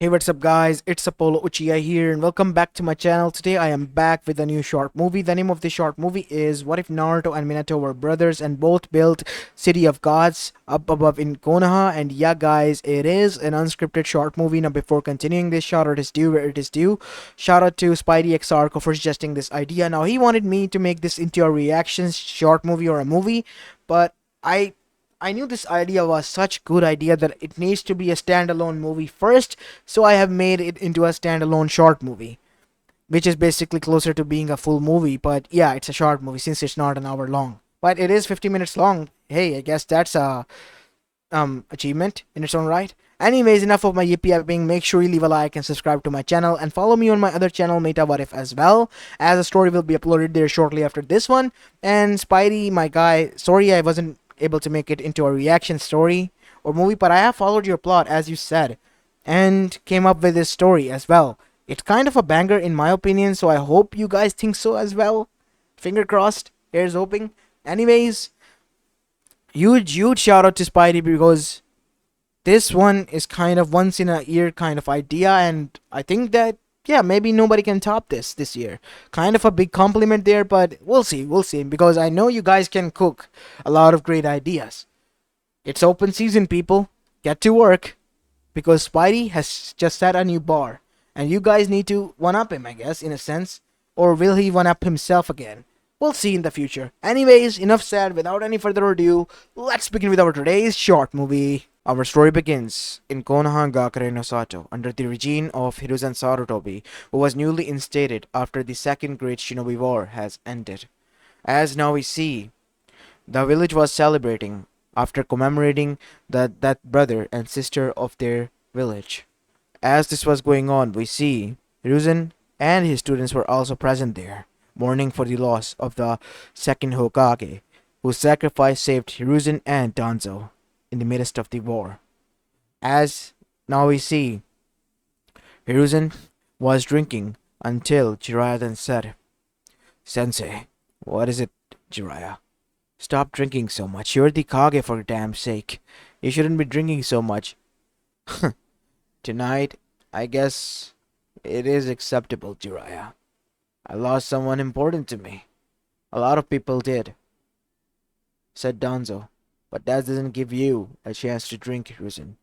Hey, what's up guys, it's Apollo Uchiha here and welcome back to my channel. Today I am back with a new short movie. The name of the short movie is What If Naruto and Minato Were Brothers and Both Built City of Gods up above in Konoha. And yeah guys, it is an unscripted short movie. Now before continuing this, shout out is due where it is due. Shout out to Spidey X Arco for suggesting this idea. Now he wanted me to make this into a reactions short movie or a movie, but I knew this idea was such good idea that it needs to be a standalone movie first, so I have made it into a standalone short movie, which is basically closer to being a full movie. But yeah, it's a short movie since it's not an hour long. But it is 50 minutes long. Hey, I guess that's a achievement in its own right. Anyways, enough of my yippee yapping. Make sure you leave a like and subscribe to my channel and follow me on my other channel, Meta What If, as well, as a story will be uploaded there shortly after this one. And Spidey, my guy, sorry I wasn't able to make it into a reaction story or movie, but I have followed your plot as you said and came up with this story as well. It's kind of a banger in my opinion, so I hope you guys think so as well. Finger crossed, here's hoping. Anyways, huge shout out to Spidey because this one is kind of once in a year kind of idea, and I think that yeah, maybe nobody can top this year. Kind of a big compliment there, but we'll see, because I know you guys can cook a lot of great ideas. It's open season, people. Get to work, because Spidey has just set a new bar, and you guys need to one up him, I guess, in a sense. Or will he one up himself again? We'll see in the future. Anyways, enough said. Without any further ado, let's begin with our today's short movie. Our story begins in Konoha Gakure no Sato, under the regime of Hiruzen Sarutobi, who was newly instated after the Second Great Shinobi War has ended. As now we see, the village was celebrating after commemorating that brother and sister of their village. As this was going on, we see Hiruzen and his students were also present there, mourning for the loss of the second Hokage, whose sacrifice saved Hiruzen and Danzo in the midst of the war. As now we see, Hiruzen was drinking until Jiraiya then said, "Sensei, what is it, Jiraiya? Stop drinking so much. You're the Kage for damn sake. You shouldn't be drinking so much." "Tonight, I guess it is acceptable, Jiraiya. I lost someone important to me. A lot of people did," said Danzo. "But that doesn't give you a chance to drink, Hiruzen.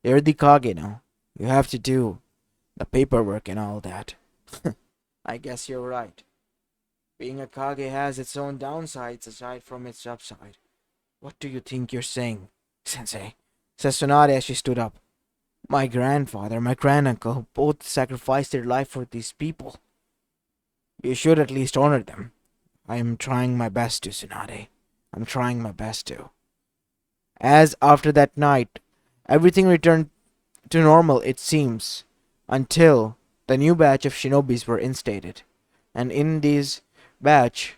You're the Kage now. You have to do the paperwork and all that." "I guess you're right. Being a Kage has its own downsides aside from its upside." "What do you think you're saying, Sensei?" said Tsunade as she stood up. "My grandfather, my granduncle, both sacrificed their life for these people. You should at least honor them." "I am trying my best to, Tsunade. I'm trying my best to." As after that night, everything returned to normal, it seems, until the new batch of shinobis were instated. And in this batch,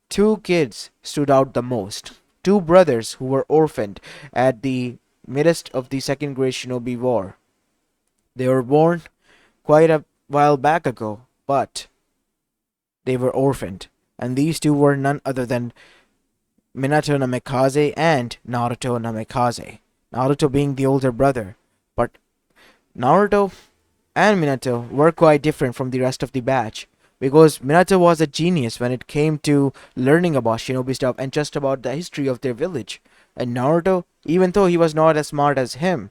two kids stood out the most. Two brothers who were orphaned at the midst of the Second Great Shinobi War. They were born quite a while back ago, but they were orphaned. And these two were none other than Minato Namikaze and Naruto Namikaze. Naruto being the older brother, but Naruto and Minato were quite different from the rest of the batch, because Minato was a genius when it came to learning about shinobi stuff and just about the history of their village. And Naruto, even though he was not as smart as him,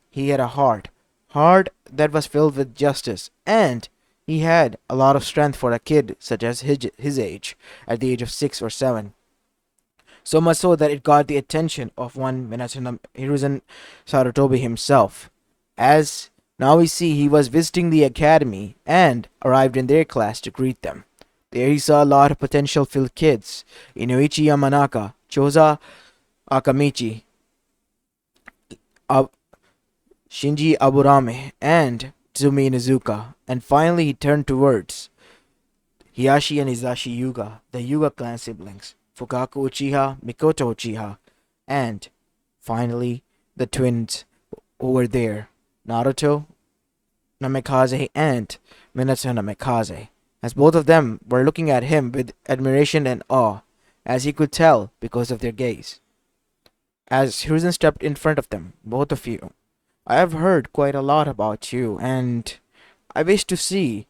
he had a heart that was filled with justice, and he had a lot of strength for a kid such as his age, at the age of 6 or 7. So much so that it got the attention of one Hiruzen Sarutobi himself. As now we see, he was visiting the academy and arrived in their class to greet them. There he saw a lot of potential-filled kids: Inoichi Yamanaka, Choza Akamichi, Shinji Aburame, and Tsumi Inuzuka. And finally he turned towards Hiyashi and Izashi Yuga, the Yuga clan siblings, Fukaku Uchiha, Mikoto Uchiha, and finally the twins who were there, Naruto Namikaze and Minato Namikaze, as both of them were looking at him with admiration and awe, as he could tell because of their gaze. As Hiruzen stepped in front of them, both of you, I have heard quite a lot about you, and I wish to see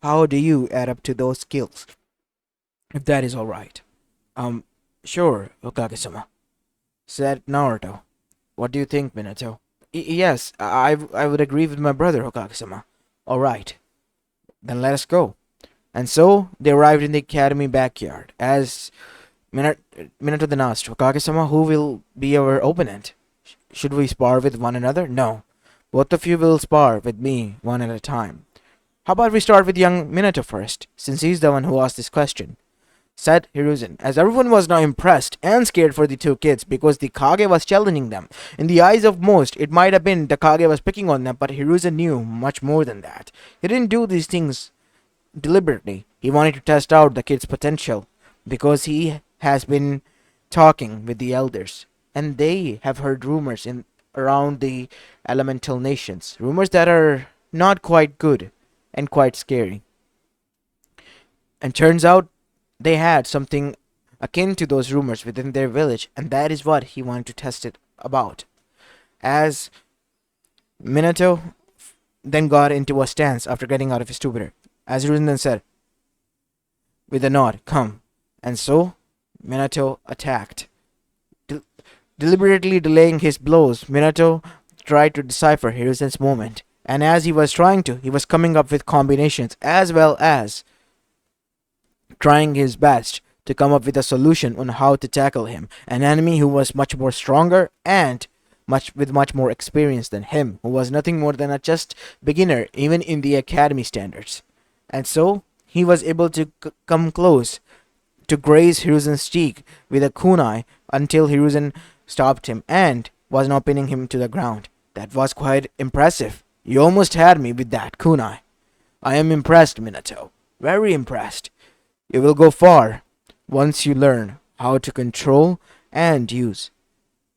how do you add up to those skills, if that is alright. Um, sure, Okage-sama, said Naruto. What do you think, Minato? Yes, I would agree with my brother, Okage-sama. Alright, then let us go. And so they arrived in the academy backyard. As Minato then asked, Okage-sama, who will be our opponent? Should we spar with one another? No. Both of you will spar with me one at a time. How about we start with young Minato first, since he's the one who asked this question, said Hiruzen, as everyone was now impressed and scared for the two kids because the Kage was challenging them. In the eyes of most, it might have been the Kage was picking on them, but Hiruzen knew much more than that. He didn't do these things deliberately. He wanted to test out the kid's potential because he has been talking with the elders, and they have heard rumors in around the elemental nations, rumors that are not quite good and quite scary. And turns out they had something akin to those rumors within their village, and that is what he wanted to test it about. As Minato then got into a stance after getting out of his stupor, as Hiruzen then said, with a nod, come. And so, Minato attacked. Deliberately delaying his blows, Minato tried to decipher Hiruzen's movement, and as he was trying to, he was coming up with combinations as well as trying his best to come up with a solution on how to tackle him, an enemy who was much more stronger and much more experience than him, who was nothing more than a just beginner even in the academy standards. And so he was able to come close to graze Hiruzen's cheek with a kunai until Hiruzen stopped him and was now pinning him to the ground. That was quite impressive. You almost had me with that kunai. I am impressed, Minato. Very impressed. You will go far once you learn how to control and use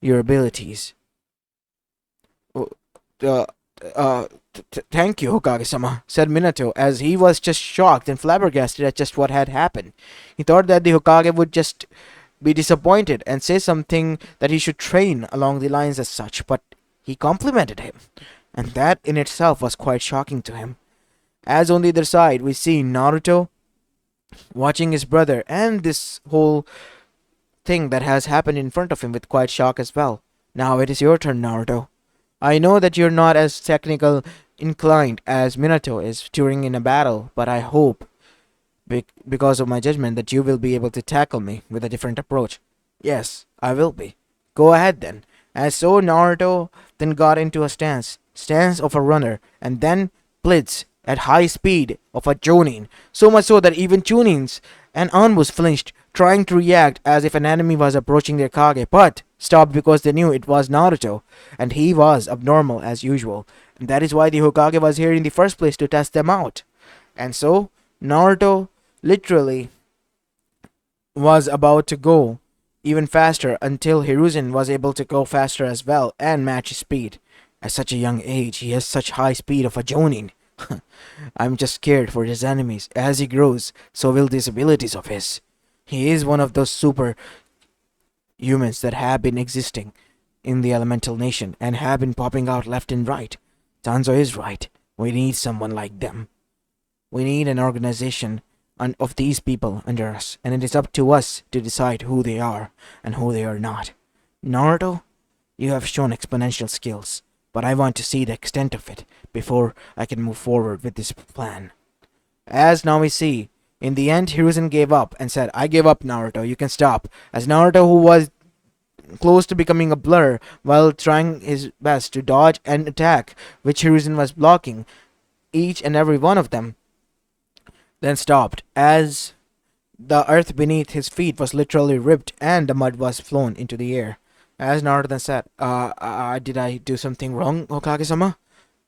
your abilities. Oh, Uh, thank you, Hokage-sama, said Minato, as he was just shocked and flabbergasted at just what had happened. He thought that the Hokage would just be disappointed and say something that he should train along the lines as such, but he complimented him, and that in itself was quite shocking to him. As on the other side, we see Naruto watching his brother and this whole thing that has happened in front of him with quite shock as well. Now it is your turn, Naruto. I know that you're not as technical inclined as Minato is during in a battle, but I hope, because of my judgment, that you will be able to tackle me with a different approach. Yes, I will be. Go ahead then. And so Naruto then got into a stance of a runner, and then blitz at high speed of a Jonin, so much so that even Chunins and Anbus flinched, trying to react as if an enemy was approaching their Kage, but stopped because they knew it was Naruto, and he was abnormal as usual, and that is why the Hokage was here in the first place, to test them out. And so, Naruto literally was about to go even faster until Hiruzen was able to go faster as well and match his speed. At such a young age, he has such high speed of a Jonin. I'm just scared for his enemies. As he grows, so will these abilities of his. He is one of those super humans that have been existing in the elemental nation and have been popping out left and right. Tanzo is right. We need someone like them. We need an organization of these people under us, and it is up to us to decide who they are and who they are not. Naruto, you have shown exponential skills, but I want to see the extent of it before I can move forward with this plan. As now we see, in the end, Hiruzen gave up and said, I give up, Naruto, you can stop. As Naruto, who was close to becoming a blur while trying his best to dodge and attack, which Hiruzen was blocking, each and every one of them, then stopped, as the earth beneath his feet was literally ripped and the mud was flown into the air. As Naruto then said, did I do something wrong, Hokage-sama?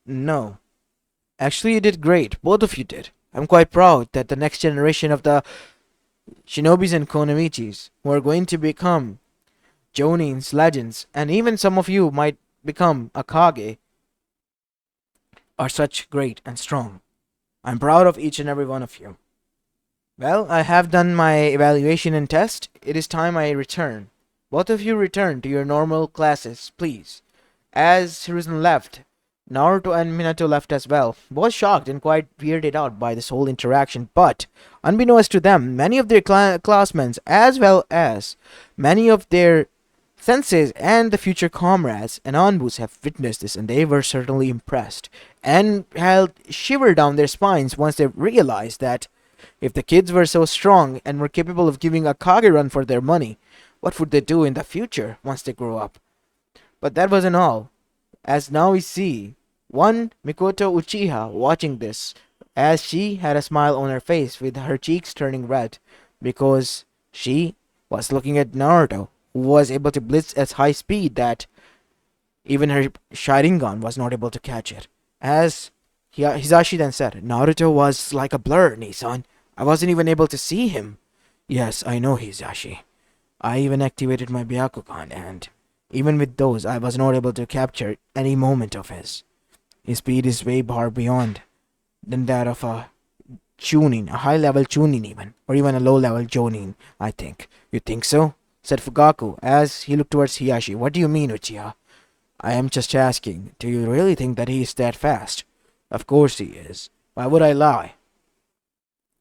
No. Actually, you did great. Both of you did. I'm quite proud that the next generation of the Shinobis and Konomichis, who are going to become Jonins, legends, and even some of you might become a Kage, are such great and strong. I'm proud of each and every one of you. Well, I have done my evaluation and test. It is time I return. Both of you return to your normal classes, please. As Hiruzen left, Naruto and Minato left as well, both shocked and quite weirded out by this whole interaction. But, unbeknownst to them, many of their classmates, as well as many of their senseis and the future comrades and Anbus, have witnessed this, and they were certainly impressed and held shiver down their spines once they realized that if the kids were so strong and were capable of giving a Kage run for their money, what would they do in the future once they grow up? But that wasn't all, as now we see one Mikoto Uchiha watching this, as she had a smile on her face with her cheeks turning red because she was looking at Naruto, who was able to blitz at high speed that even her Sharingan was not able to catch it. As Hisashi then said, Naruto was like a blur, Nissan. I wasn't even able to see him. Yes, I know, Hisashi. I even activated my Byakugan, and even with those, I was not able to capture any moment of his. His speed is way far beyond than that of a Chunin, a high-level Chunin even, or even a low-level Jonin, I think. You think so? Said Fugaku, as he looked towards Hiyashi. What do you mean, Uchiha? I am just asking, do you really think that he is that fast? Of course he is. Why would I lie?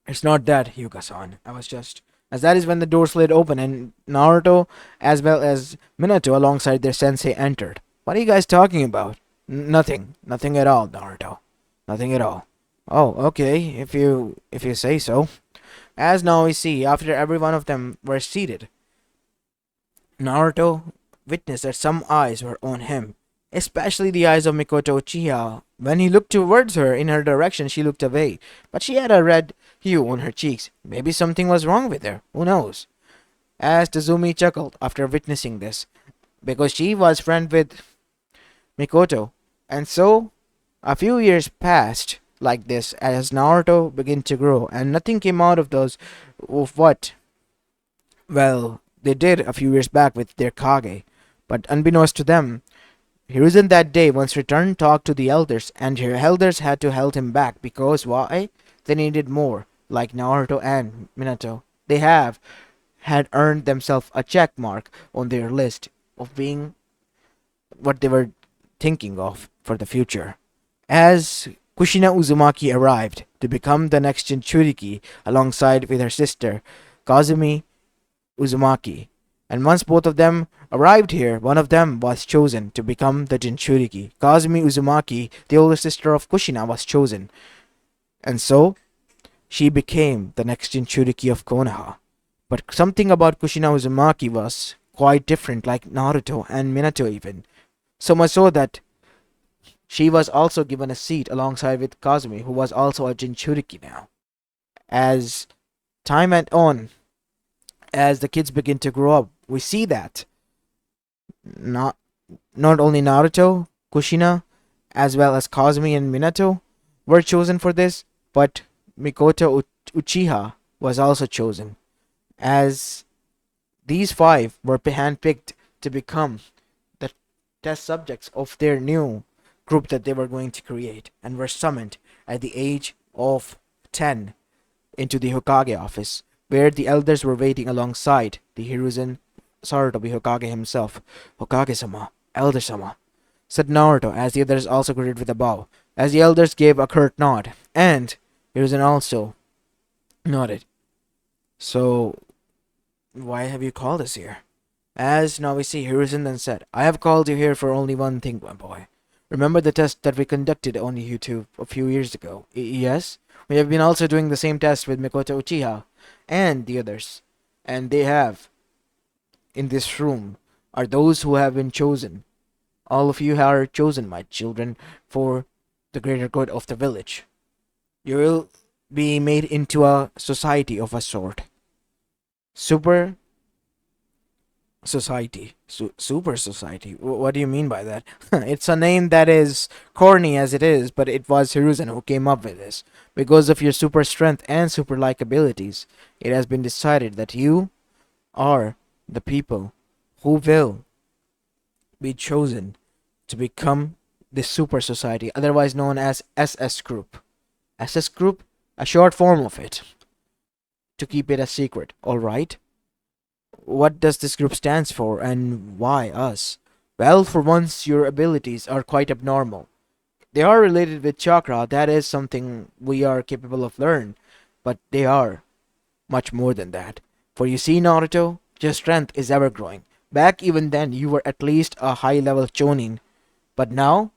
It's not that, Hyuga-san. I was just... As that is when the door slid open and Naruto, as well as Minato alongside their sensei entered. What are you guys talking about? Nothing. Nothing at all, Naruto. Nothing at all. Oh, okay, if you say so. As now we see, after every one of them were seated, Naruto witnessed that some eyes were on him, especially the eyes of Mikoto Uchiha. When he looked towards her in her direction, she looked away, but she had a red hue on her cheeks. Maybe something was wrong with her. Who knows? As Tazumi chuckled after witnessing this, because she was friend with Mikoto, and so a few years passed like this as Naruto began to grow, and nothing came out of those of what, well, they did a few years back with their Kage. But unbeknownst to them, Hiruzen that day once returned talked to the elders, and her elders had to hold him back because why? They needed more, like Naruto and Minato. They had earned themselves a check mark on their list of being what they were thinking of for the future. As Kushina Uzumaki arrived to become the next Jinchuriki alongside with her sister, Kazumi Uzumaki. And once both of them arrived here, one of them was chosen to become the Jinchuriki. Kazumi Uzumaki, the older sister of Kushina, was chosen. And so, she became the next Jinchuriki of Konoha. But something about Kushina Uzumaki was quite different, like Naruto and Minato even. So much so that she was also given a seat alongside with Kazumi, who was also a Jinchuriki now. As time went on, as the kids begin to grow up, we see that not only Naruto, Kushina, as well as Kazumi and Minato were chosen for this, but Mikoto Uchiha was also chosen, as these five were handpicked to become the test subjects of their new group that they were going to create, and were summoned at the age of 10 into the Hokage office, where the elders were waiting alongside the Hiruzen Sarutobi Hokage himself. Hokage-sama, Elder-sama, said Naruto, as the others also greeted with a bow, as the elders gave a curt nod, and Hiruzen also nodded. So, why have you called us here? As now we see, Hiruzen then said, I have called you here for only one thing, my boy. Remember the test that we conducted on YouTube a few years ago? Yes? We have been also doing the same test with Mikoto Uchiha and the others. And they have, in this room, are those who have been chosen. All of you are chosen, my children, for the greater good of the village. You will be made into a society of a sort. Super society. Super society. What do you mean by that? It's a name that is corny as it is, but it was Hiruzen who came up with this. Because of your super strength and super-like abilities, it has been decided that you are the people who will be chosen to become the super society, otherwise known as SS Group. SS Group? A short form of it. To keep it a secret, alright? What does this group stands for, and why us? Well, for once, your abilities are quite abnormal. They are related with chakra, that is something we are capable of learn, but they are much more than that. For you see, Naruto, your strength is ever growing. Back even then, you were at least a high level chonin, but now,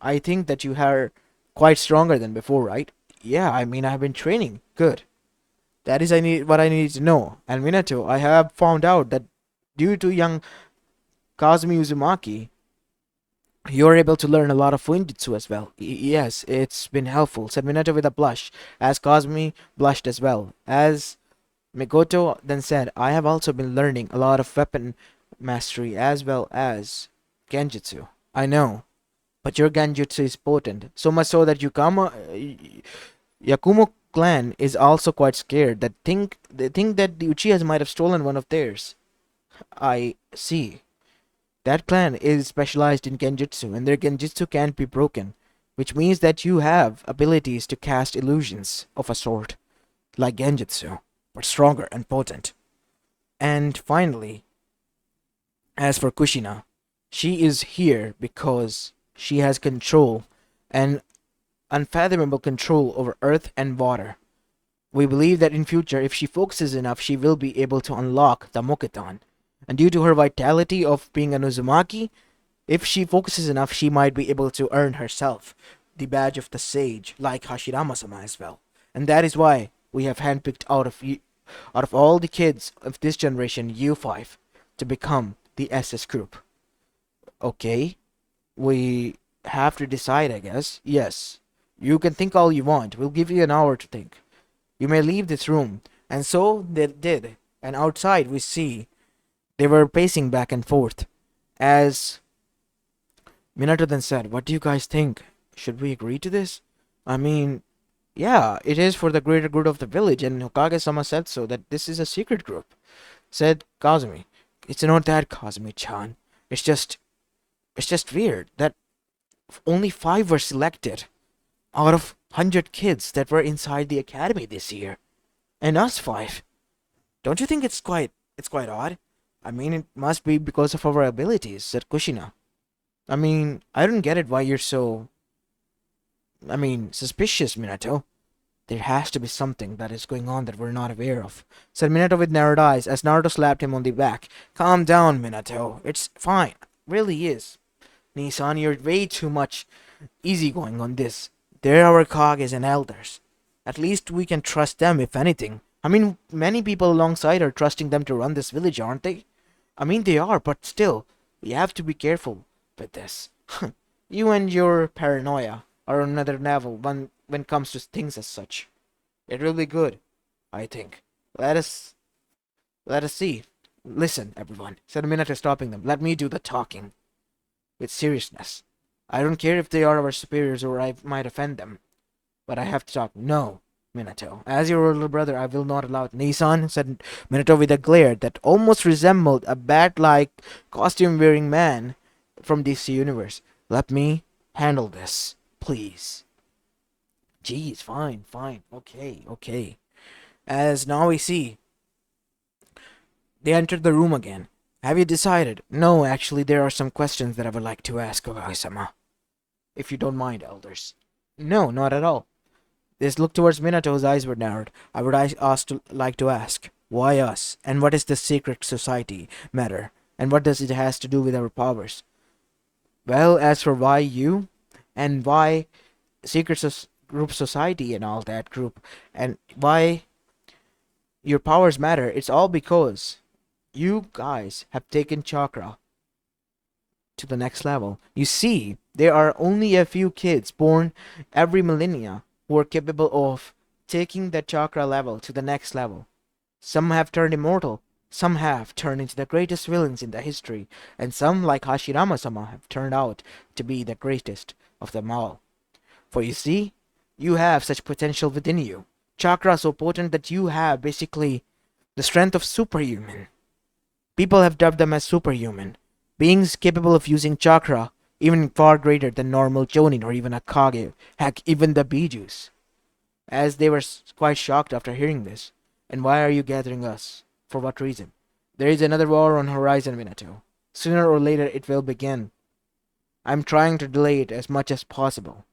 I think that you are quite stronger than before, right? Yeah, I mean, I've been training. Good. That is what I need to know. And Minato, I have found out that due to young Kazumi Uzumaki, you're able to learn a lot of Fuinjutsu as well. Yes, it's been helpful, said Minato with a blush, as Kazumi blushed as well. As Mikoto then said, I have also been learning a lot of weapon mastery as well as Genjutsu. I know, but your Genjutsu is potent, so much so that Yakumo clan is also quite scared. They think that the Uchihas might have stolen one of theirs. I see. That clan is specialized in Genjutsu, and their Genjutsu can't be broken, which means that you have abilities to cast illusions of a sort, like Genjutsu, but stronger and potent. And finally, as for Kushina, she is here because she has control and unfathomable control over earth and water. We believe that in future, if she focuses enough, she will be able to unlock the Mokuton. And due to her vitality of being an Uzumaki, if she focuses enough, she might be able to earn herself the badge of the sage, like Hashirama-sama as well. And that is why we have handpicked out of all the kids of this generation, U5, to become the SS group. Okay, we have to decide, I guess. Yes, you can think all you want. We'll give you an hour to think. You may leave this room. And so they did. And outside we see they were pacing back and forth. As Minato then said, what do you guys think? Should we agree to this? I mean, yeah, it is for the greater good of the village, and Hokage-sama said so, that this is a secret group. Said Kazumi. It's not that, Kazumi-chan. It's just weird that only 5 were selected out of 100 kids that were inside the academy this year. And us 5. Don't you think it's quite odd? I mean, it must be because of our abilities, said Kushina. I mean, I don't get it why you're so, suspicious, Minato. There has to be something that is going on that we're not aware of, said Minato with narrowed eyes as Naruto slapped him on the back. Calm down, Minato. It's fine. Really is. Nissan, you're way too much easygoing on this. They're our Kages and Elders. At least we can trust them, if anything. I mean, many people alongside are trusting them to run this village, aren't they? I mean, they are, but still, we have to be careful with this. You and your paranoia are on another level when it comes to things as such. It will be good, I think. Let us see. Listen, everyone, said Minato, stopping them. Let me do the talking. With seriousness. I don't care if they are our superiors or I might offend them. But I have to talk. No, Minato. As your older brother, I will not allow it. Nissan, said Minato with a glare that almost resembled a bat-like costume-wearing man from DC Universe. Let me handle this, please. Geez, fine. Okay. As now we see, they entered the room again. Have you decided? No, actually, there are some questions that I would like to ask, Okage-sama. If you don't mind, elders. No, not at all. This look towards Minato, whose eyes were narrowed. I would like to ask, why us? And what is the secret society matter? And what does it has to do with our powers? Well, as for why you, and why group society and all that group, and why your powers matter, it's all because you guys have taken chakra to the next level. You see, there are only a few kids born every millennia who are capable of taking the chakra level to the next level. Some have turned immortal, some have turned into the greatest villains in the history, and some, like Hashirama-sama, have turned out to be the greatest of them all. For you see, you have such potential within you. Chakra so potent that you have basically the strength of superhuman. People have dubbed them as superhuman, beings capable of using chakra even far greater than normal Jonin or even a Kage, heck, even the Bijus. As they were quite shocked after hearing this. And why are you gathering us? For what reason? There is another war on horizon, Minato. Sooner or later it will begin. I'm trying to delay it as much as possible,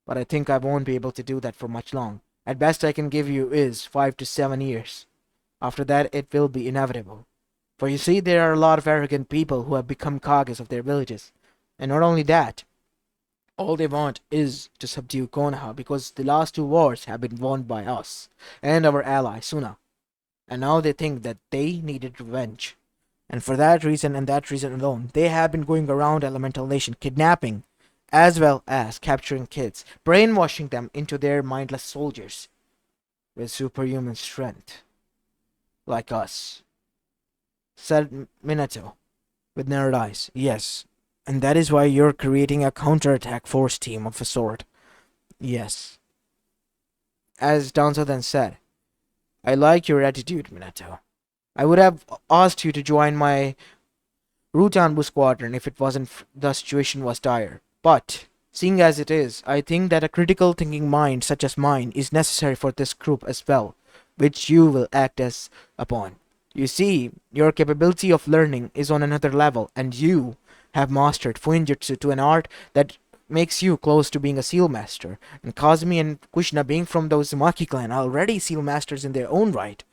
but I think I won't be able to do that for much long. At best I can give you is 5 to 7 years. After that it will be inevitable. For you see, there are a lot of arrogant people who have become Kages of their villages. And not only that, all they want is to subdue Konoha because the last two wars have been won by us and our ally Suna. And now they think that they needed revenge. And for that reason and that reason alone, they have been going around Elemental Nation kidnapping as well as capturing kids, brainwashing them into their mindless soldiers with superhuman strength, like us, said Minato with narrowed eyes. Yes, and that is why you're creating a counterattack force team of a sort. Yes. As Danzo then said, I like your attitude, Minato. I would have asked you to join my Rutanbu squadron if it wasn't the situation was dire. But, seeing as it is, I think that a critical thinking mind such as mine is necessary for this group as well, which you will act as upon. You see, your capability of learning is on another level, and you have mastered Fuinjutsu to an art that makes you close to being a seal master, and Kazumi and Kushina being from the Uzumaki clan are already seal masters in their own right.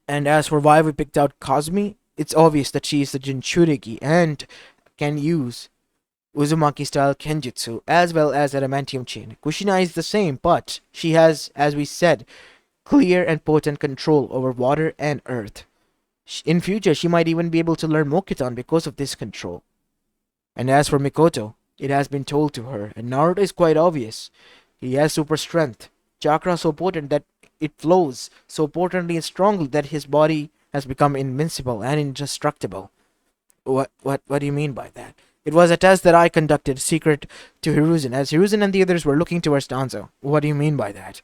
And as for why we picked out Kazumi, it's obvious that she is the Jinchuriki and can use Uzumaki style Kenjutsu as well as Adamantium Chain. Kushina is the same, but she has, as we said, clear and potent control over water and earth. In future, she might even be able to learn Mokitan because of this control. And as for Mikoto, it has been told to her, and Naruto is quite obvious. He has super strength, chakra so potent that it flows so potently and strongly that his body has become invincible and indestructible. What do you mean by that? It was a test that I conducted secret to Hiruzen, as Hiruzen and the others were looking towards Danzo. What do you mean by that?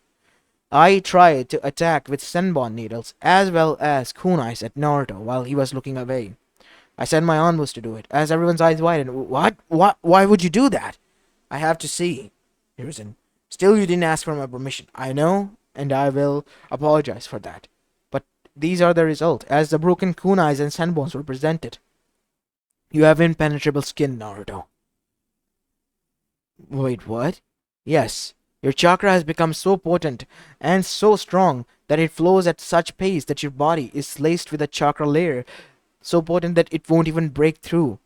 I tried to attack with Senbon needles as well as kunais at Naruto while he was looking away. I sent my envoys to do it, as everyone's eyes widened. What? Why would you do that? I have to see. Hiruzen. Still, you didn't ask for my permission. I know, and I will apologize for that. But these are the result, as the broken kunais and senbons were presented. You have impenetrable skin, Naruto. Wait, what? Yes, your chakra has become so potent and so strong that it flows at such pace that your body is laced with a chakra layer so potent that it won't even break through.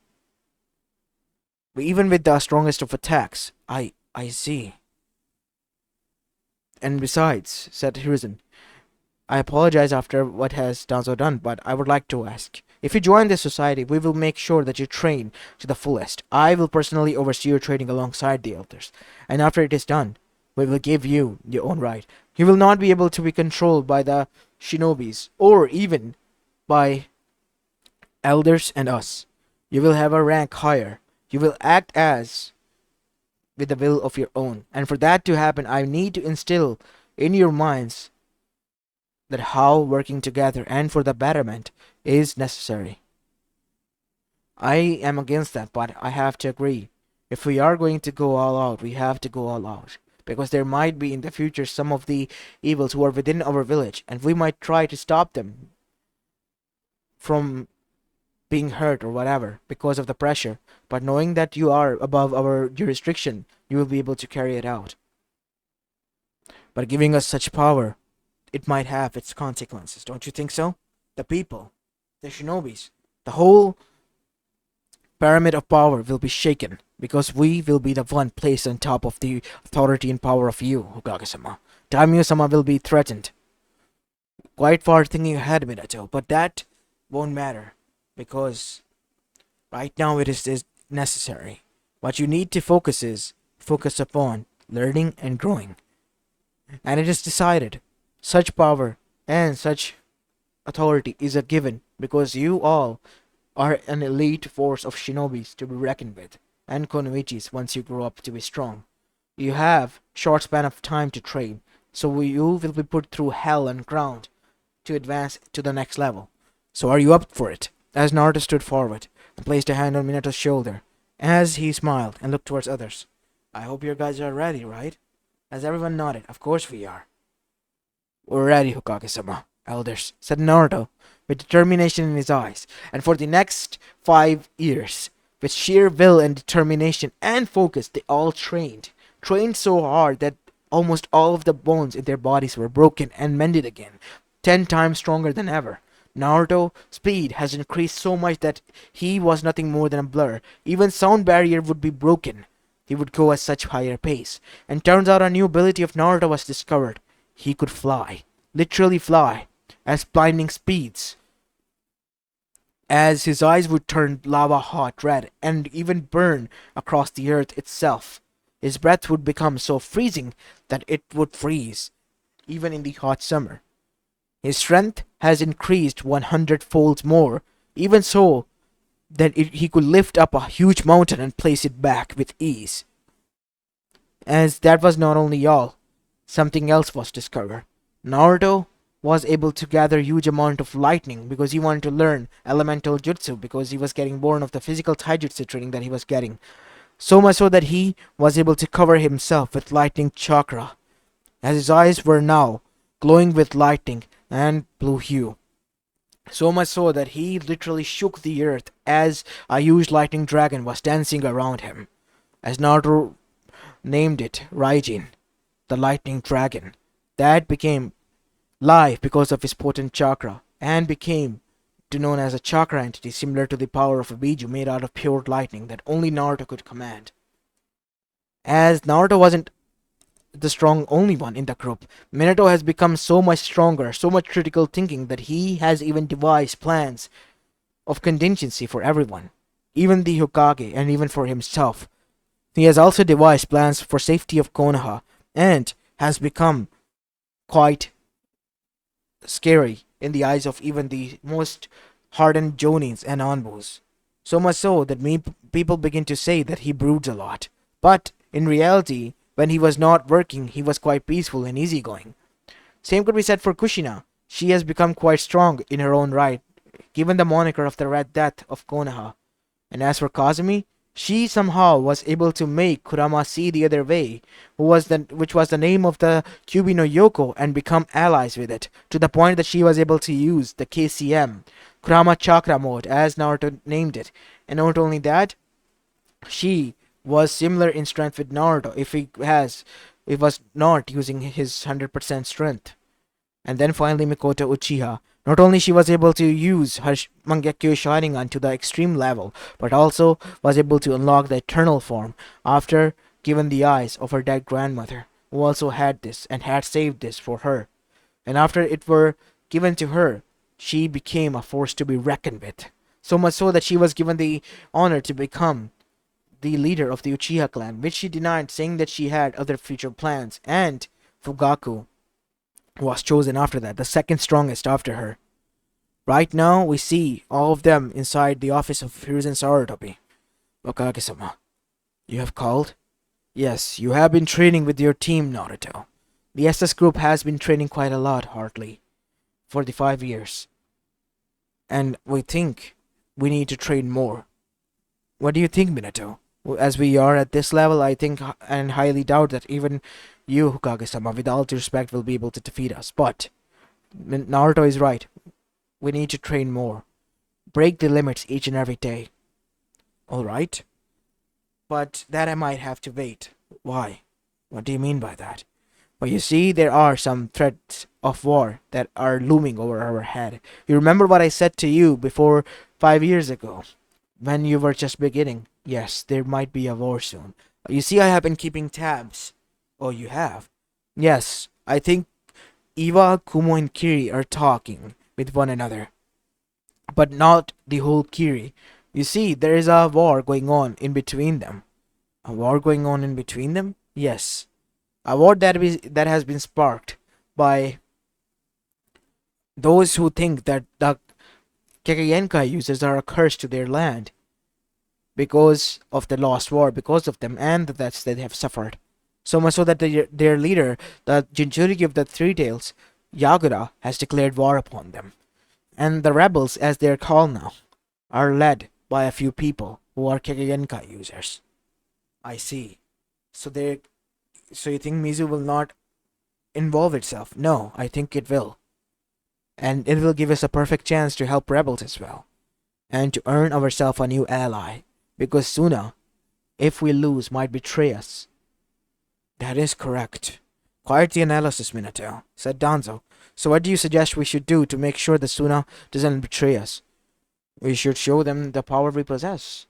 Even with the strongest of attacks. I see. And besides, said Hiruzen, I apologize after what has Danzo done, but I would like to ask. If you join this society, we will make sure that you train to the fullest. I will personally oversee your training alongside the elders. And after it is done, we will give you your own right. You will not be able to be controlled by the shinobis, or even by elders and us. You will have a rank higher. You will act as with the will of your own. And for that to happen, I need to instill in your minds that how working together and for the betterment is necessary. I am against that, but I have to agree. If we are going to go all out, we have to go all out. Because there might be in the future some of the evils who are within our village, and we might try to stop them from being hurt or whatever because of the pressure. But knowing that you are above our jurisdiction, you will be able to carry it out. But giving us such power, it might have its consequences, don't you think so? The people, the shinobis, the whole pyramid of power will be shaken because we will be the one placed on top of the authority and power of you, Hokage-sama. Daimiyo-sama will be threatened. Quite far thinking ahead, Minato, but that won't matter because right now it is necessary. What you need to focus upon learning and growing. And it is decided. Such power and such authority is a given because you all are an elite force of shinobis to be reckoned with, and konoichis once you grow up to be strong. You have short span of time to train, so you will be put through hell and ground to advance to the next level. So are you up for it? As Naruto stood forward and placed a hand on Minato's shoulder, as he smiled and looked towards others. I hope you guys are ready, right? As everyone nodded, of course we are. We're ready, Hokage-sama. Elders, said Naruto, with determination in his eyes. And for the next 5 years, with sheer will and determination and focus, they all trained. Trained so hard that almost all of the bones in their bodies were broken and mended again, 10 times stronger than ever. Naruto's speed has increased so much that he was nothing more than a blur. Even sound barrier would be broken. He would go at such higher pace. And turns out a new ability of Naruto was discovered. He could fly. Literally fly. At blinding speeds. As his eyes would turn lava hot red and even burn across the earth itself. His breath would become so freezing that it would freeze, even in the hot summer. His strength has increased 100 folds more, even so that he could lift up a huge mountain and place it back with ease. As that was not only all, something else was discovered. Naruto was able to gather huge amount of lightning because he wanted to learn elemental jutsu because he was getting bored of the physical taijutsu training that he was getting. So much so that he was able to cover himself with lightning chakra, as his eyes were now glowing with lightning and blue hue. So much so that he literally shook the earth as a huge lightning dragon was dancing around him. As Naruto named it Raijin, the lightning dragon, that became live because of his potent chakra and became to known as a chakra entity similar to the power of a biju made out of pure lightning that only Naruto could command. As Naruto wasn't the strong only one in the group, Minato has become so much stronger, so much critical thinking that he has even devised plans of contingency for everyone, even the Hokage and even for himself. He has also devised plans for safety of Konoha and has become quite scary in the eyes of even the most hardened Jonins and Anbus. So much so that people begin to say that he broods a lot. But in reality, when he was not working, he was quite peaceful and easygoing. Same could be said for Kushina. She has become quite strong in her own right, given the moniker of the Red Death of Konoha. And as for Kazumi, she somehow was able to make Kurama see the other way, which was the name of the Kyubi no Yoko, and become allies with it, to the point that she was able to use the KCM, Kurama Chakra mode, as Naruto named it. And not only that, she was similar in strength with Naruto if was not using his 100% strength. And then finally Mikoto Uchiha. Not only she was able to use her Mangekyo Sharingan to the extreme level, but also was able to unlock the eternal form after given the eyes of her dead grandmother, who also had this and had saved this for her. And after it were given to her, she became a force to be reckoned with. So much so that she was given the honor to become the leader of the Uchiha clan, which she denied, saying that she had other future plans, and Fugaku was chosen after that, the second strongest after her. Right now, we see all of them inside the office of Hiruzen Sarutobi. Okage-sama, you have called? Yes, you have been training with your team, Naruto. The SS group has been training quite a lot, hardly, for the 5 years. And we think we need to train more. What do you think, Minato? As we are at this level, I think and highly doubt that even you, Hokage-sama, with all due respect, will be able to defeat us. But Naruto is right. We need to train more. Break the limits each and every day. Alright? But that I might have to wait. Why? What do you mean by that? Well, you see, there are some threats of war that are looming over our head. You remember what I said to you before 5 years ago, when you were just beginning? Yes, there might be a war soon. You see, I have been keeping tabs. Oh, you have? Yes, I think Iwa, Kumo, and Kiri are talking with one another. But not the whole Kiri. You see, there is a war going on in between them. A war going on in between them? Yes. A war that has been sparked by those who think that the Kekienkai users are a curse to their land because of the lost war, because of them, and the deaths that they have suffered. So much so that their leader, the Jinchuriki of the Three Tails, Yagura, has declared war upon them. And the rebels, as they are called now, are led by a few people who are Kekienkai users. I see. So you think Mizu will not involve itself? No, I think it will. And it will give us a perfect chance to help rebels as well. And to earn ourselves a new ally. Because Suna, if we lose, might betray us. That is correct. Quite the analysis, Minato, said Danzo. So what do you suggest we should do to make sure that Suna doesn't betray us? We should show them the power we possess.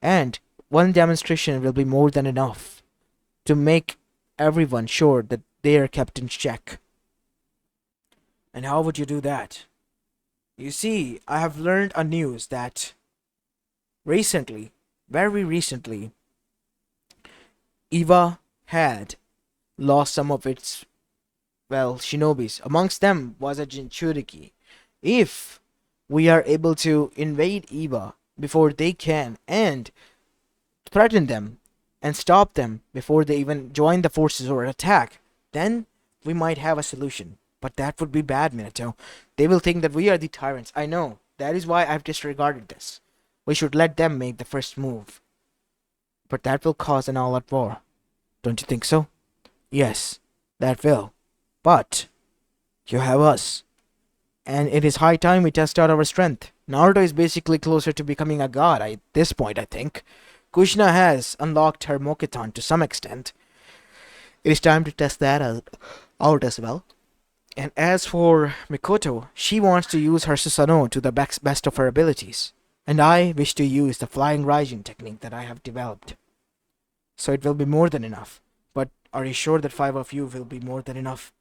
And one demonstration will be more than enough to make everyone sure that they are kept in check. And how would you do that? You see, I have learned a news that recently, very recently, Eva had lost some of its, well, shinobis. Amongst them was a Jinchuriki. If we are able to invade Eva before they can and threaten them and stop them before they even join the forces or attack, then we might have a solution. But that would be bad, Minato. They will think that we are the tyrants. I know. That is why I've disregarded this. We should let them make the first move. But that will cause an all-out war. Don't you think so? Yes, that will. But you have us. And it is high time we test out our strength. Naruto is basically closer to becoming a god at this point, I think. Kushina has unlocked her Mokiton to some extent. It is time to test that out as well. And as for Mikoto, she wants to use her Susanoo to the best of her abilities. And I wish to use the flying rising technique that I have developed. So it will be more than enough. But are you sure that 5 of you will be more than enough?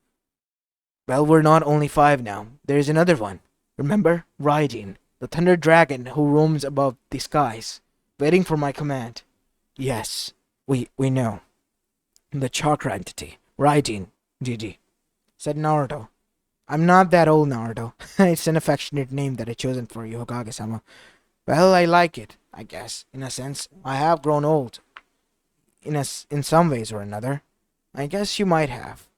Well, we're not only 5 now. There is another one. Remember? Raijin, the thunder dragon who roams above the skies, waiting for my command. Yes, we know. The chakra entity. Raijin, GG, said Naruto. I'm not that old, Naruto. It's an affectionate name that I chosen for you, Hokage-sama. Well, I like it, I guess. In a sense, I have grown old. In some ways or another. I guess you might have.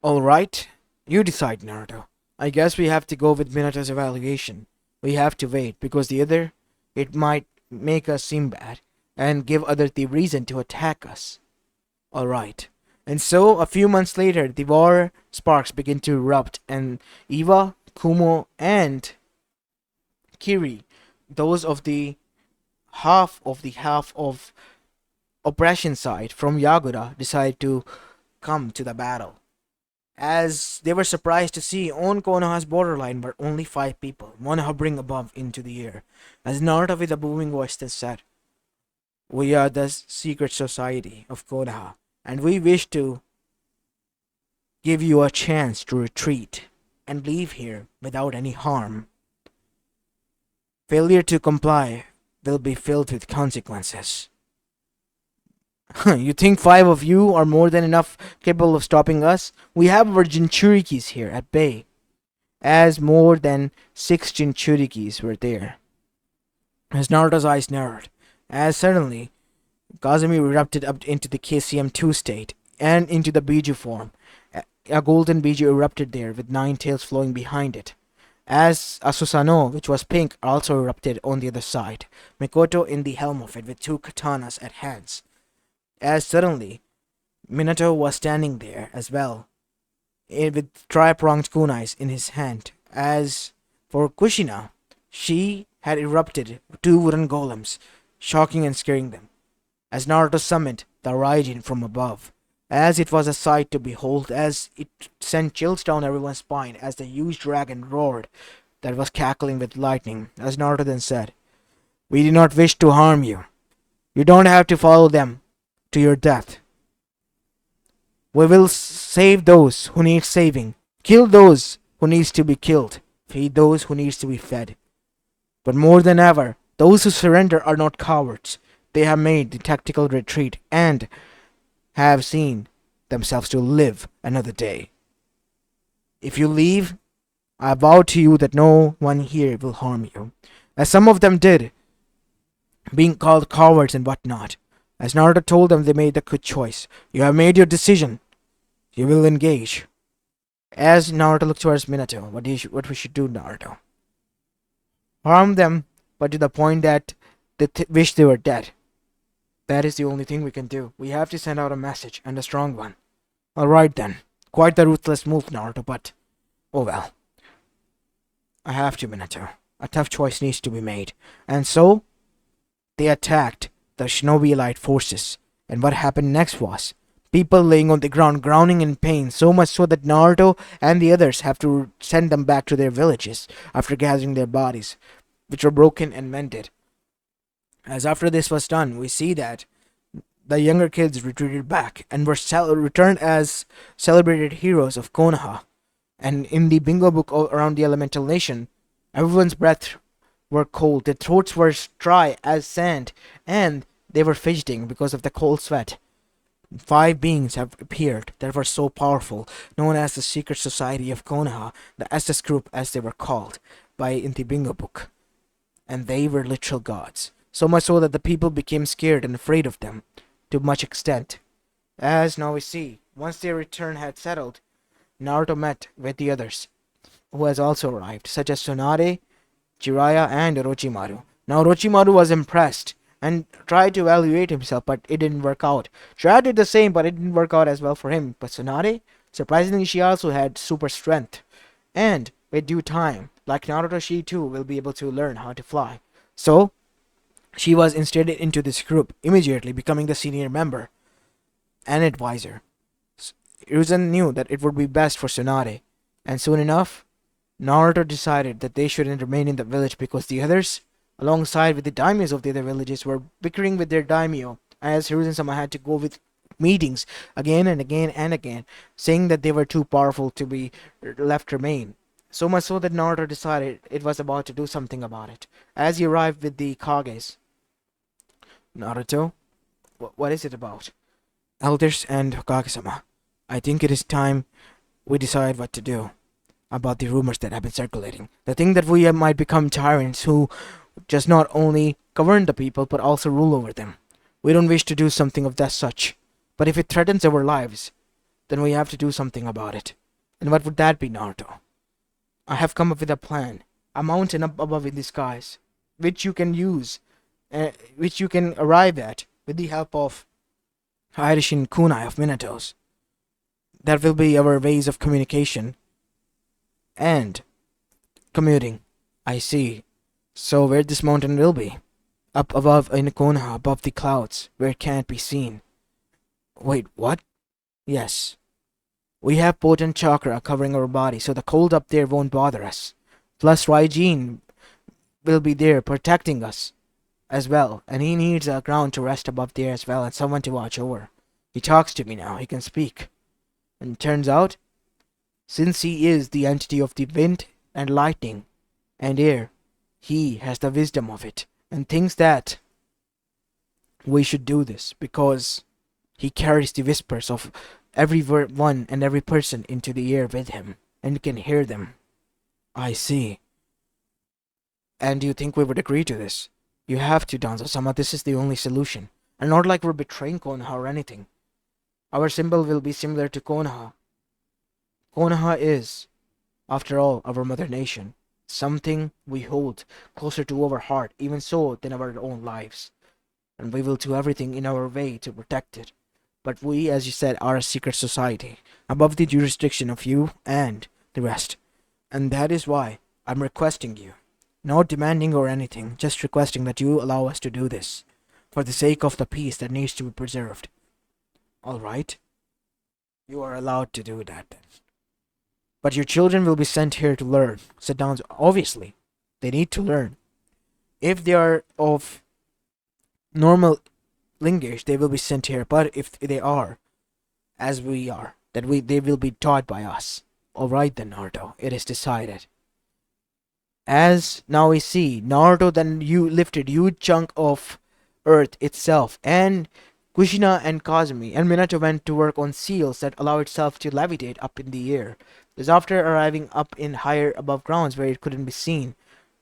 Alright, you decide, Naruto. I guess we have to go with Minato's evaluation. We have to wait, because the other, it might make us seem bad, and give others the reason to attack us. Alright. And so, a few months later, the war sparks begin to erupt, and Eva, Kumo, and Kiri, those of the half of oppression side from Yagura, decide to come to the battle. As they were surprised to see on Konoha's borderline were only 5 people, one hovering above into the air. As Naruto with a booming voice then said, "We are the secret society of Konoha, and we wish to give you a chance to retreat and leave here without any harm. Failure to comply will be filled with consequences." You think 5 of you are more than enough capable of stopping us? We have our Jinchurikis here at bay. As more than 6 Jinchurikis were there. As Naruto's eyes narrowed, as suddenly Kazumi erupted up into the KCM2 state and into the Biju form. A golden Biju erupted there with 9 tails flowing behind it. As a Susanoo, which was pink, also erupted on the other side. Mikoto in the helm of it with 2 katanas at hands. As suddenly, Minato was standing there as well, with tri-pronged kunais in his hand. As for Kushina, she had erupted 2 wooden golems, shocking and scaring them. As Naruto summoned the Raijin from above, as it was a sight to behold, as it sent chills down everyone's spine, as the huge dragon roared, that was cackling with lightning. As Naruto then said, "We do not wish to harm you. You don't have to follow them to your death. We will save those who need saving, kill those who needs to be killed, feed those who needs to be fed. But more than ever, those who surrender are not cowards. They have made the tactical retreat and have seen themselves to live another day. If you leave, I vow to you that no one here will harm you, as some of them did, being called cowards and whatnot. As Naruto told them, they made the good choice. You have made your decision. You will engage." As Naruto looked towards Minato, what we should do, Naruto? Harm them, but to the point that they wish they were dead. That is the only thing we can do. We have to send out a message, and a strong one. Alright then. Quite the ruthless move, Naruto, but oh well. I have to, Minato. A tough choice needs to be made. And so, they attacked the Shinobi Elite forces. And what happened next was people laying on the ground, groaning in pain, so much so that Naruto and the others have to send them back to their villages after gathering their bodies, which were broken and mended. As after this was done, we see that the younger kids retreated back and were returned as celebrated heroes of Konoha. And in the bingo book around the elemental nation, everyone's breath were cold, their throats were dry as sand, and they were fidgeting because of the cold sweat. 5 beings have appeared that were so powerful, known as the Secret Society of Konoha, the SS group as they were called by in the bingo book. And they were literal gods, so much so that the people became scared and afraid of them, to much extent. As now we see, once their return had settled, Naruto met with the others, who has also arrived, such as Tsunade, Jiraiya, and Orochimaru. Now Orochimaru was impressed and tried to evaluate himself, but it didn't work out. Jiraiya did the same, but it didn't work out as well for him. But Tsunade, surprisingly, she also had super strength. And with due time, like Naruto, she too will be able to learn how to fly. So, she was instead into this group, immediately becoming the senior member and advisor. Hiruzen knew that it would be best for Tsunade, and soon enough, Naruto decided that they shouldn't remain in the village because the others, alongside with the daimyos of the other villages, were bickering with their daimyo, as Hiruzen-sama had to go with meetings again and again and again, saying that they were too powerful to be left remain. So much so that Naruto decided it was about to do something about it. As he arrived with the Kages, Naruto, what is it about? Elders and Hokage-sama, I think it is time we decide what to do about the rumors that have been circulating. The thing that we might become tyrants who just not only govern the people but also rule over them. We don't wish to do something of that such. But if it threatens our lives, then we have to do something about it. And what would that be, Naruto? I have come up with a plan. A mountain up above in the skies, which you can use, which you can arrive at with the help of Hiruzen kunai of Minato's. That will be our ways of communication and commuting. I see. So where this mountain will be? Up above in Konoha, above the clouds, where it can't be seen. Wait, what? Yes. We have potent chakra covering our body, so the cold up there won't bother us. Plus Raijin will be there protecting us as well, and he needs a ground to rest above there as well and someone to watch over. He talks to me now, he can speak. And it turns out, since he is the entity of the wind and lightning and air, he has the wisdom of it and thinks that we should do this because he carries the whispers of every one and every person into the air with him and can hear them. I see. And do you think we would agree to this? You have to, Danzo-sama. This is the only solution. And not like we're betraying Konoha or anything. Our symbol will be similar to Konoha. Konoha is, after all, our mother nation. Something we hold closer to our heart, even so, than our own lives. And we will do everything in our way to protect it. But we, as you said, are a secret society, above the jurisdiction of you and the rest. And that is why I'm requesting you, not demanding or anything, just requesting that you allow us to do this, for the sake of the peace that needs to be preserved. Alright? You are allowed to do that then. But your children will be sent here to learn, said Danzo. Obviously, they need to learn. If they are of normal lineage, they will be sent here, but if they are, as we are, they will be taught by us. Alright then, Naruto, it is decided. As now we see, Naruto then lifted huge chunk of earth itself, and Kushina and Kazumi and Minato went to work on seals that allow itself to levitate up in the air. This after arriving up in higher above grounds where it couldn't be seen,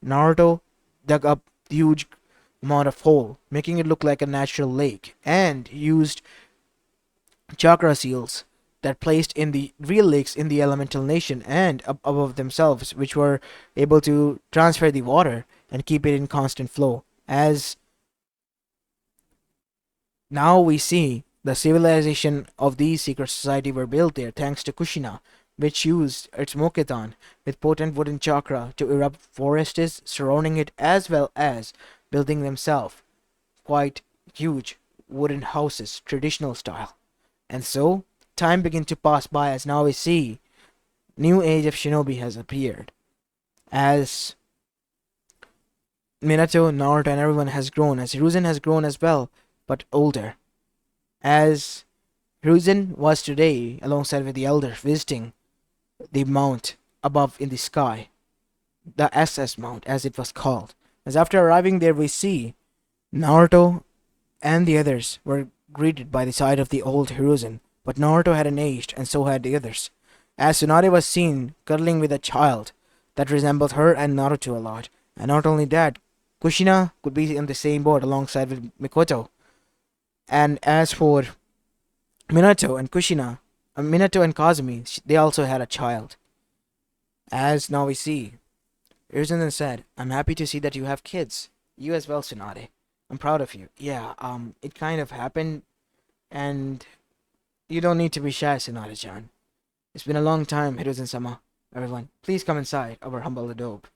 Naruto dug up the huge amount of hole, making it look like a natural lake, and used chakra seals that placed in the real lakes in the elemental nation and up above themselves, which were able to transfer the water and keep it in constant flow. As now we see, the civilization of these secret society were built there thanks to Kushina, which used its Moketan with potent wooden chakra to erupt forests surrounding it as well as building themselves quite huge wooden houses, traditional style. And so, time began to pass by as now we see new age of shinobi has appeared. As Minato, Naruto, and everyone has grown, as Hiruzen has grown as well, but older. As Hiruzen was today alongside with the elders visiting the mount above in the sky, the SS Mount as it was called. As after arriving there we see Naruto and the others were greeted by the sight of the old Hiruzen, but Naruto hadn't aged and so had the others. As Tsunade was seen cuddling with a child that resembled her and Naruto a lot. And not only that, Kushina could be in the same boat alongside with Mikoto. And as for Minato and Minato and Kazumi, they also had a child. As now we see, Hiruzen then said, "I'm happy to see that you have kids. You as well, Tsunade. I'm proud of you." Yeah, it kind of happened, and you don't need to be shy, Tsunade-chan. It's been a long time, Hiruzen-sama. Everyone, please come inside our humble adobe.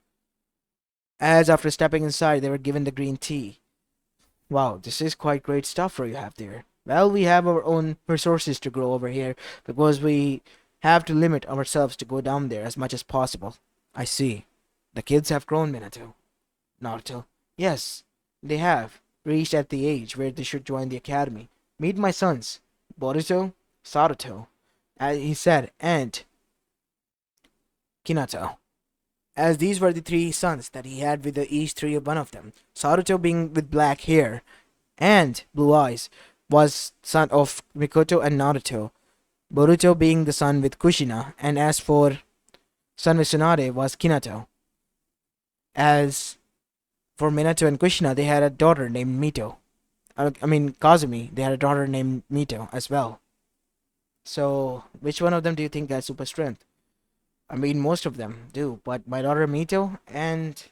As after stepping inside, they were given the green tea. Wow, this is quite great stuff for you have there. Well, we have our own resources to grow over here because we have to limit ourselves to go down there as much as possible. I see. The kids have grown, Minato. Naruto. Yes, they have reached at the age where they should join the academy. Meet my sons, Boruto, Saruto, as he said, and Kinato. As these were the three sons that he had with each three of one of them. Saruto being with black hair and blue eyes was son of Mikoto and Naruto. Boruto being the son with Kushina, and as for son with Tsunade was Kinato. As for Minato and Kushina, they had a daughter named Mito. Kazumi, they had a daughter named Mito as well. So, which one of them do you think has super strength? I mean, most of them do, but my daughter Mito and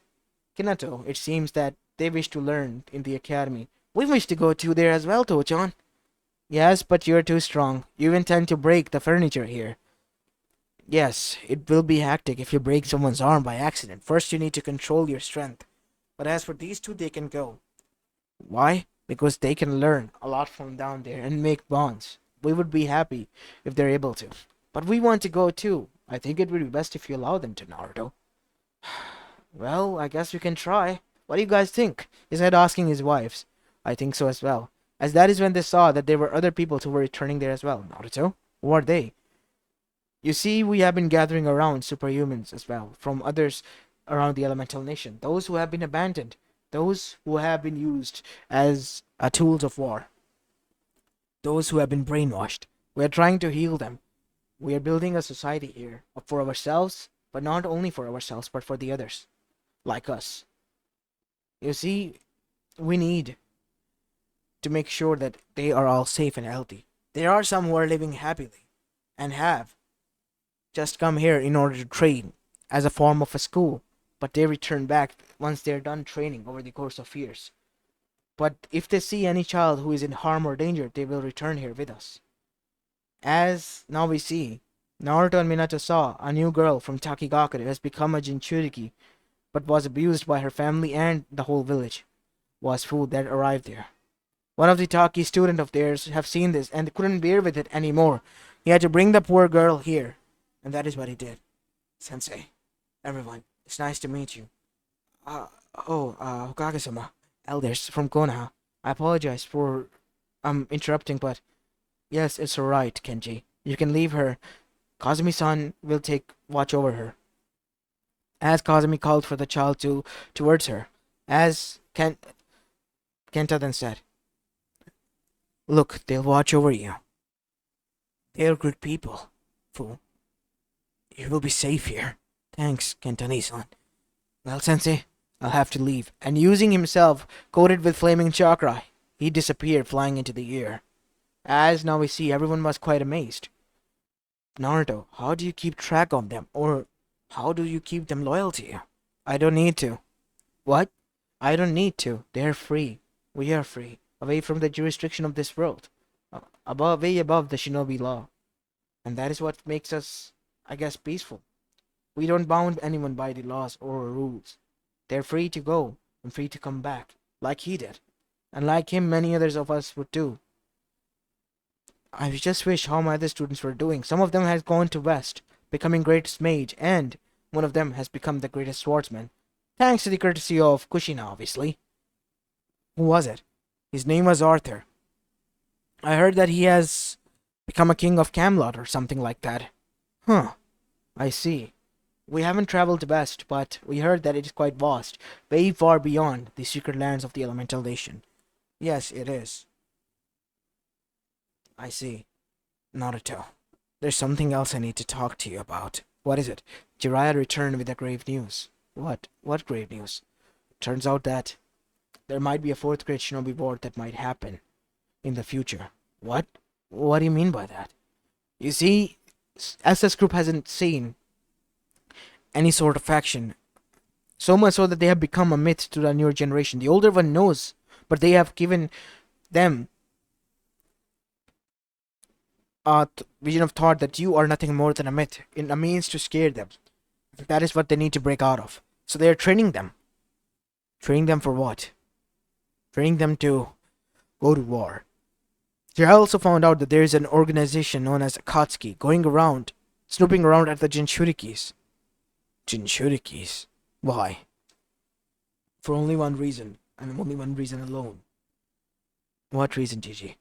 Kinato, it seems that they wish to learn in the academy. We wish to go to there as well, Tochan. Yes, but you're too strong. You intend to break the furniture here. Yes, it will be hectic if you break someone's arm by accident. First, you need to control your strength. But as for these two, they can go. Why? Because they can learn a lot from down there and make bonds. We would be happy if they're able to. But we want to go too. I think it would be best if you allow them to, Naruto. Well, I guess we can try. What do you guys think? He said, asking his wives. I think so as well. As that is when they saw that there were other people who were returning there as well. Naruto? Who are they? You see, we have been gathering around superhumans as well, from others around the elemental nation. Those who have been abandoned. Those who have been used as tools of war. Those who have been brainwashed. We are trying to heal them. We are building a society here for ourselves, but not only for ourselves, but for the others, like us. You see, we need to make sure that they are all safe and healthy. There are some who are living happily and have just come here in order to train as a form of a school, but they return back once they're done training over the course of years. But if they see any child who is in harm or danger, they will return here with us. As now we see, Naruto and Minato saw a new girl from Takigaku who has become a Jinchuriki, but was abused by her family and the whole village, was food that arrived there. One of the Taki student of theirs have seen this and couldn't bear with it anymore. He had to bring the poor girl here, and that is what he did. Sensei, everyone, it's nice to meet you. Hokage-sama, elders from Konoha. I apologize for interrupting, but yes, it's alright, Kenji. You can leave her. Kazumi-san will take watch over her. As Kazumi called for the child towards her, as Kenta then said, "Look, they'll watch over you. They're good people, fool. You will be safe here." Thanks, Kenta-san. Well, Sensei, I'll have to leave. And using himself, coated with flaming chakra, he disappeared flying into the air. As now we see, everyone was quite amazed. Naruto, how do you keep track of them? Or how do you keep them loyal to you? I don't need to. What? I don't need to. They're free. We are free. Away from the jurisdiction of this world. Way above the shinobi law. And that is what makes us I guess peaceful. We don't bound anyone by the laws or rules. They're free to go and free to come back, like he did. And like him, many others of us would too. I just wish how my other students were doing. Some of them has gone to West, becoming greatest mage, and one of them has become the greatest swordsman. Thanks to the courtesy of Kushina, obviously. Who was it? His name was Arthur. I heard that he has become a king of Camelot or something like that. Huh. I see. We haven't traveled west, but we heard that it is quite vast, way far beyond the secret lands of the Elemental Nation. Yes, it is. I see. Naruto. There's something else I need to talk to you about. What is it? Jiraiya returned with the grave news. What? What grave news? Turns out that there might be a fourth great shinobi war that might happen in the future. What? What do you mean by that? You see, SS Group hasn't seen any sort of faction. So much so that they have become a myth to the newer generation. The older one knows, but they have given them a vision of thought that you are nothing more than a myth, in a means to scare them. That is what they need to break out of. So they are training them. Training them for what? Training them to go to war. They also found out that there is an organization known as Akatsuki going around, snooping around at the Jinchurikis. Jinchurikis? Why? For only one reason, and only one reason alone. What reason, Gigi?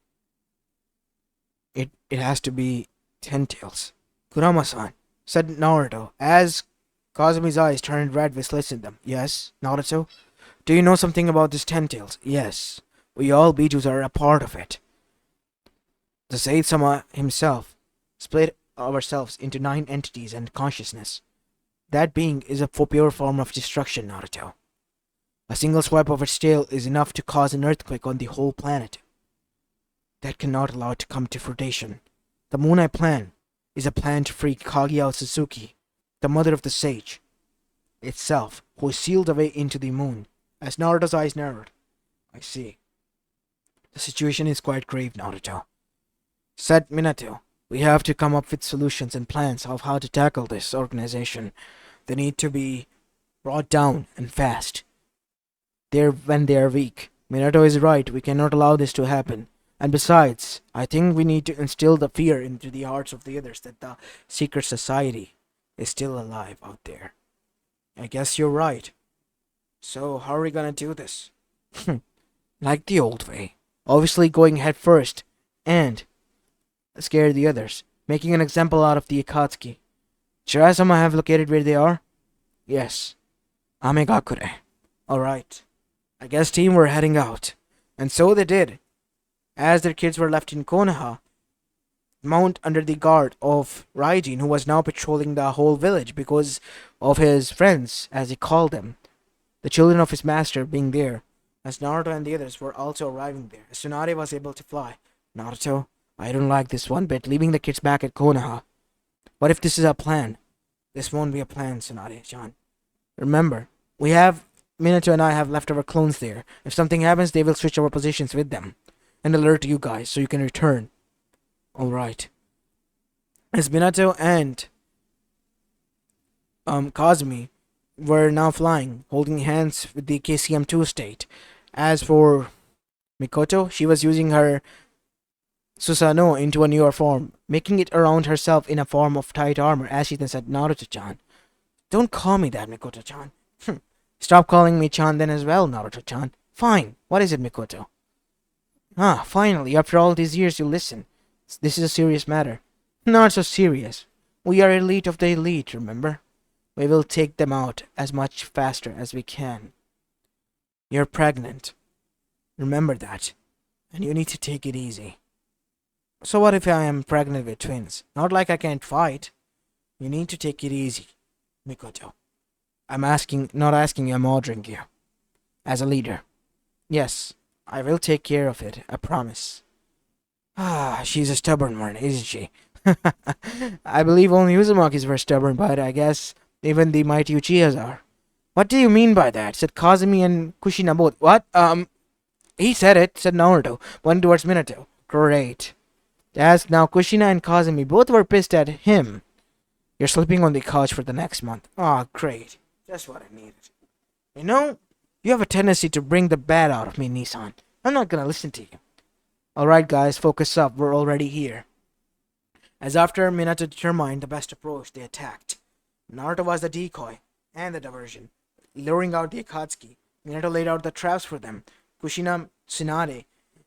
It has to be Ten Tails. Kurama-san, said Naruto, as Kazumi's eyes turned red with slits in them. Yes, Naruto? Do you know something about this Ten Tails? Yes. We all Bijus are a part of it. The Saitama himself split ourselves into 9 entities and consciousness. That being is a pure form of destruction, Naruto. A single swipe of its tail is enough to cause an earthquake on the whole planet. That cannot allow it to come to fruition. The Moon Eye Plan is a plan to free Kage.find, the mother of the sage itself, who is sealed away into the moon. As Naruto's eyes narrowed. I see. The situation is quite grave, Naruto. Said Minato, we have to come up with solutions and plans of how to tackle this organization. They need to be brought down and fast. When they are weak. Minato is right, we cannot allow this to happen. And besides, I think we need to instill the fear into the hearts of the others that the secret society is still alive out there. I guess you're right. So, how are we gonna do this? Like the old way. Obviously going head first, and scare the others, making an example out of the Akatsuki. Shirasama have located where they are? Yes. Amegakure. Alright. I guess team were heading out. And so they did. As their kids were left in Konoha, mount under the guard of Raijin, who was now patrolling the whole village because of his friends, as he called them. The children of his master being there, as Naruto and the others were also arriving there. Tsunade was able to fly. Naruto, I don't like this one bit, leaving the kids back at Konoha. What if this is a plan? This won't be a plan, Tsunade-chan. Remember, Minato and I have left our clones there. If something happens, they will switch our positions with them. And alert you guys, so you can return. Alright. As Minato and Kazumi were now flying, holding hands with the KCM2 state. As for Mikoto, she was using her Susanoo into a newer form, making it around herself in a form of tight armor, as she then said, Naruto-chan. Don't call me that, Mikoto-chan. Stop calling me Chan then as well, Naruto-chan. Fine. What is it, Mikoto? Ah, finally, after all these years you listen. This is a serious matter. Not so serious. We are elite of the elite, remember? We will take them out as much faster as we can. You're pregnant. Remember that. And you need to take it easy. So what if I am pregnant with twins? Not like I can't fight. You need to take it easy, Mikoto. Not asking you, I'm ordering you. As a leader. Yes, I will take care of it, I promise. Ah, she's a stubborn one, isn't she? I believe only Uzumakis were stubborn, but I guess even the mighty Uchihas are. What do you mean by that? Said Kazumi and Kushina both. What? He said it, said Naruto, pointing towards Minato. Great. As now Kushina and Kazumi both were pissed at him. You're sleeping on the couch for the next month. Ah, great. Just what I needed. You know, you have a tendency to bring the bad out of me, Nissan. I'm not gonna listen to you. Alright, guys, focus up. We're already here. As after Minato determined the best approach, they attacked. Naruto was the decoy and the diversion, luring out the Akatsuki. Minato laid out the traps for them. Kushina, Tsunade,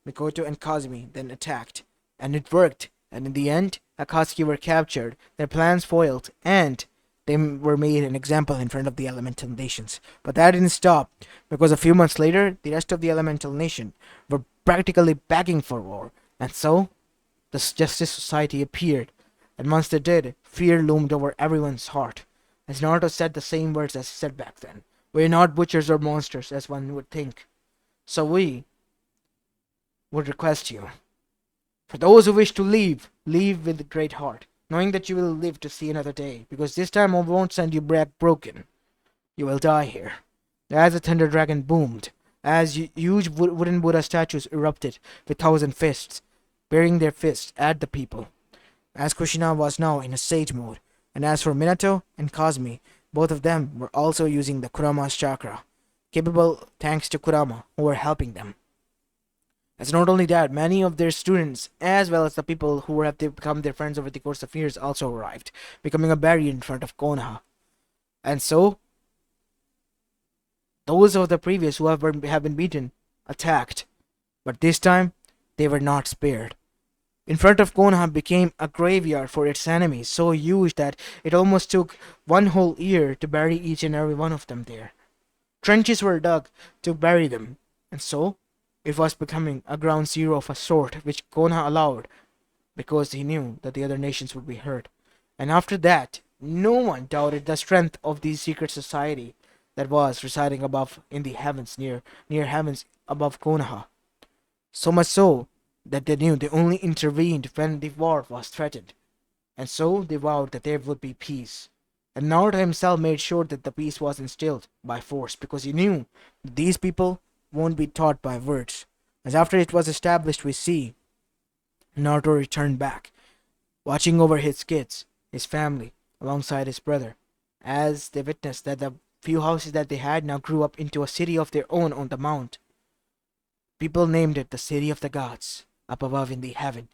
Mikoto, and Kazumi then attacked, and it worked. And in the end, Akatsuki were captured, their plans foiled, and they were made an example in front of the elemental nations. But that didn't stop, because a few months later, the rest of the elemental nation were practically begging for war, and so the Justice Society appeared, and once they did, fear loomed over everyone's heart. As Naruto said the same words as he said back then. We're not butchers or monsters, as one would think. So we would request you. For those who wish to leave, leave with a great heart, knowing that you will live to see another day, because this time I won't send you back broken. You will die here. As the Thunder Dragon boomed, as huge wooden Buddha statues erupted with 1,000 fists, bearing their fists at the people. As Kushina was now in a sage mode, and as for Minato and Kazumi, both of them were also using the Kurama's chakra, capable thanks to Kurama, who were helping them. As not only that, many of their students, as well as the people who have become their friends over the course of years, also arrived, becoming a barrier in front of Konoha. And so, those of the previous who have been beaten attacked, but this time they were not spared. In front of Konoha became a graveyard for its enemies, so huge that it almost took one whole year to bury each and every one of them there. Trenches were dug to bury them, and so it was becoming a ground zero of a sort which Konoha allowed because he knew that the other nations would be hurt. And after that, no one doubted the strength of the secret society that was residing above in the heavens near heavens above Konoha. So much so that they knew they only intervened when the war was threatened, and so they vowed that there would be peace. And Naruto himself made sure that the peace was instilled by force, because he knew that these people won't be taught by words. As after it was established, we see Naruto returned back, watching over his kids, his family, alongside his brother, as they witnessed that the few houses that they had now grew up into a city of their own on the mount. People named it the City of the Gods, up above in the heaven.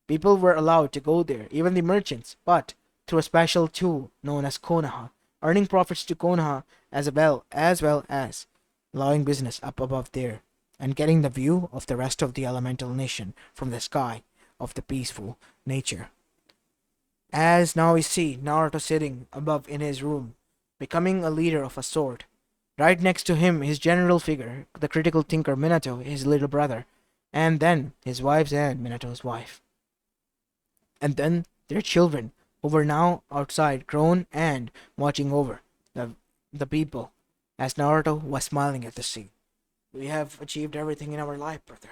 People were allowed to go there, even the merchants, but through a special tool known as Konoha, earning profits to Konoha as well as allowing business up above there, and getting the view of the rest of the elemental nation from the sky of the peaceful nature. As now we see Naruto sitting above in his room, becoming a leader of a sort. Right next to him, his general figure, the critical thinker Minato, his little brother, and then his wives and Minato's wife. And then their children, who were now outside, grown and watching over the people, as Naruto was smiling at the scene. We have achieved everything in our life, brother.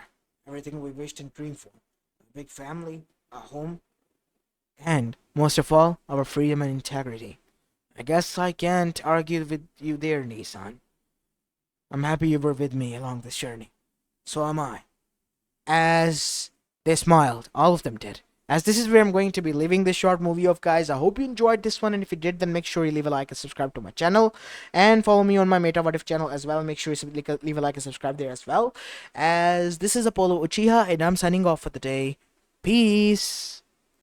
Everything we wished and dreamed for. A big family, a home, and, most of all, our freedom and integrity. I guess I can't argue with you there, Nissan. I'm happy you were with me along this journey. So am I. As they smiled, all of them did. As this is where I'm going to be leaving this short movie of, guys. I hope you enjoyed this one, and if you did, then make sure you leave a like and subscribe to my channel, and follow me on my Meta What If channel as well. Make sure you leave a like and subscribe there as well. As this is Apollo Uchiha, and I'm signing off for the day. Peace.